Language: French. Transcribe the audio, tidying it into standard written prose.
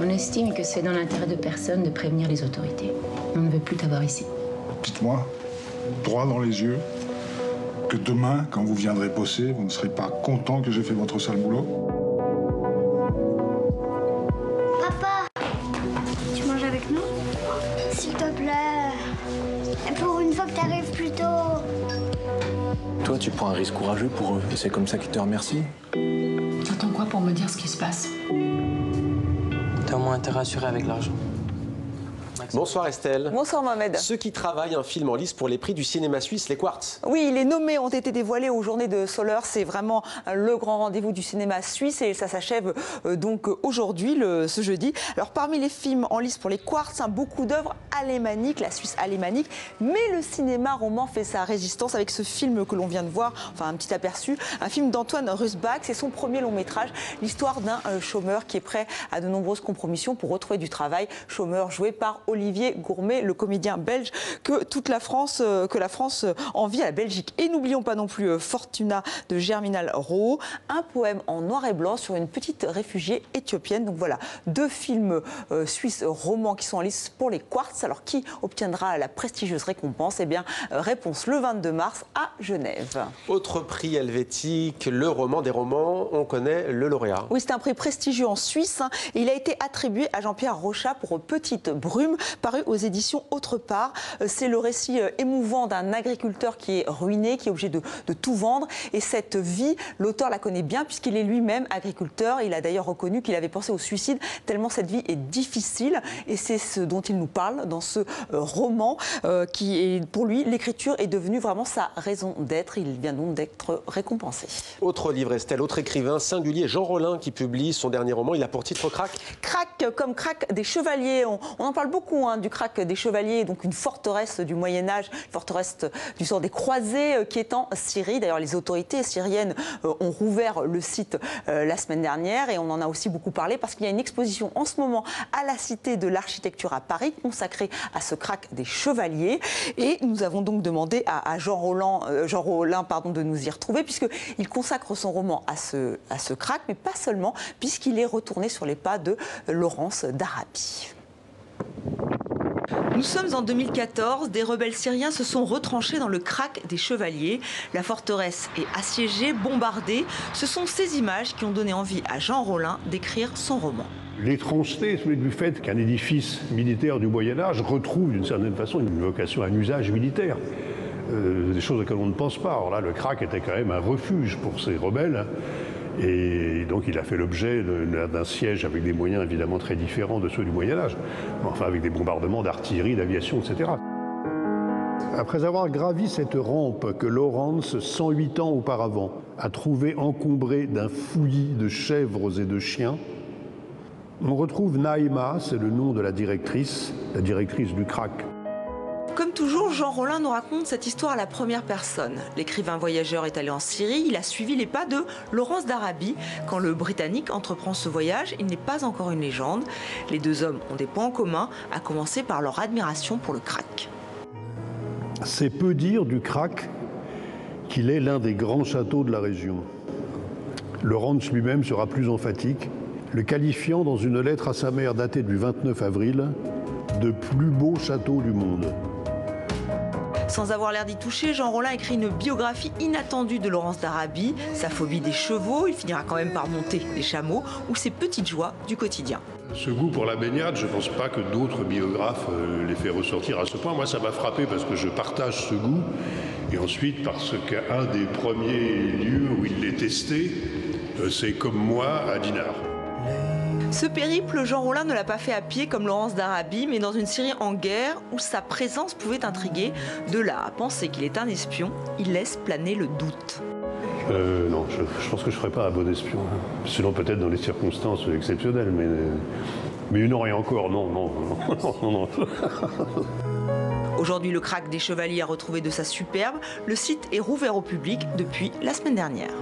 On estime que c'est dans l'intérêt de personne de prévenir les autorités. On ne veut plus t'avoir ici. Dites-moi, droit dans les yeux, que demain, quand vous viendrez bosser, vous ne serez pas content que j'ai fait votre sale boulot? Papa, tu manges avec nous? S'il te plaît. Et pour une fois que t'arrives plus tôt. Toi, tu prends un risque courageux pour eux, et c'est comme ça qu'ils te remercient. T'attends quoi pour me dire ce qui se passe? T'as au moins intérêt à assurer avec l'argent. Bonsoir Estelle. Bonsoir Mohamed. Ceux qui travaillent un film en lice pour les prix du cinéma suisse, les Quartz. Oui, les nommés ont été dévoilés aux Journées de Soler. C'est vraiment le grand rendez-vous du cinéma suisse et ça s'achève donc aujourd'hui, ce jeudi. Alors parmi les films en lice pour les Quartz, beaucoup d'œuvres alémaniques, la Suisse alémanique, mais le cinéma roman fait sa résistance avec ce film que l'on vient de voir, enfin un petit aperçu, un film d'Antoine Rusbach. C'est son premier long métrage, l'histoire d'un chômeur qui est prêt à de nombreuses compromissions pour retrouver du travail. Chômeur joué par Olivier Gourmet, le comédien belge que la France envie à la Belgique. Et n'oublions pas non plus Fortuna de Germinal Rowe, un poème en noir et blanc sur une petite réfugiée éthiopienne. Donc voilà, deux films suisses romans qui sont en lice pour les Quartz. Alors qui obtiendra la prestigieuse récompense? Eh bien, réponse le 22 mars à Genève. Autre prix helvétique, le roman des romans, on connaît le lauréat. Oui, c'est un prix prestigieux en Suisse et il a été attribué à Jean-Pierre Rochat pour Petite Brume, paru aux éditions Autre part. C'est le récit émouvant d'un agriculteur qui est ruiné, qui est obligé de tout vendre. Et cette vie, l'auteur la connaît bien puisqu'il est lui-même agriculteur. Il a d'ailleurs reconnu qu'il avait pensé au suicide tellement cette vie est difficile. Et c'est ce dont il nous parle dans ce roman qui est, pour lui, l'écriture est devenue vraiment sa raison d'être. Il vient donc d'être récompensé. Autre livre, Estelle, autre écrivain singulier, Jean Rollin, qui publie son dernier roman. Il a pour titre Crac. Crac, comme Crac des chevaliers. On en parle beaucoup du Crac des chevaliers, donc une forteresse du Moyen-Âge, forteresse du sort des croisés qui est en Syrie. D'ailleurs, les autorités syriennes ont rouvert le site la semaine dernière et on en a aussi beaucoup parlé parce qu'il y a une exposition en ce moment à la Cité de l'Architecture à Paris consacrée à ce Crac des chevaliers. Et nous avons donc demandé à Jean Rollin de nous y retrouver puisqu'il consacre son roman à ce Crac, mais pas seulement, puisqu'il est retourné sur les pas de Laurence d'Arabie. Nous sommes en 2014, des rebelles syriens se sont retranchés dans le Crac des chevaliers. La forteresse est assiégée, bombardée. Ce sont ces images qui ont donné envie à Jean Rollin d'écrire son roman. L'étrangeté du fait qu'un édifice militaire du Moyen-Âge retrouve d'une certaine façon une vocation, un usage militaire. Des choses auxquelles on ne pense pas. Alors là, le Crac était quand même un refuge pour ces rebelles. Et donc il a fait l'objet d'un siège avec des moyens évidemment très différents de ceux du Moyen-Âge, enfin avec des bombardements d'artillerie, d'aviation, etc. Après avoir gravi cette rampe que Laurence, 108 ans auparavant, a trouvée encombrée d'un fouillis de chèvres et de chiens, on retrouve Naïma, c'est le nom de la directrice du Crac. Comme toujours, Jean Rollin nous raconte cette histoire à la première personne. L'écrivain voyageur est allé en Syrie, il a suivi les pas de Laurence d'Arabie. Quand le Britannique entreprend ce voyage, il n'est pas encore une légende. Les deux hommes ont des points en commun, à commencer par leur admiration pour le Crac. C'est peu dire du Crac qu'il est l'un des grands châteaux de la région. Laurence lui-même sera plus emphatique, le qualifiant dans une lettre à sa mère datée du 29 avril de plus beau château du monde. Sans avoir l'air d'y toucher, Jean Rollin écrit une biographie inattendue de Laurence d'Arabie, sa phobie des chevaux, il finira quand même par monter des chameaux, ou ses petites joies du quotidien. Ce goût pour la baignade, je ne pense pas que d'autres biographes l'aient fait ressortir à ce point. Moi, ça m'a frappé parce que je partage ce goût, et ensuite parce qu'un des premiers lieux où il l'est testé, c'est comme moi à Dinard. Ce périple, Jean Rollin ne l'a pas fait à pied comme Laurence d'Arabie, mais dans une Syrie en guerre où sa présence pouvait intriguer. De là à penser qu'il est un espion, il laisse planer le doute. Non, je pense que je ne ferai pas un bon espion. Sinon peut-être dans des circonstances exceptionnelles, mais non, et encore, non. Aujourd'hui, le Crac des chevaliers a retrouvé de sa superbe. Le site est rouvert au public depuis la semaine dernière.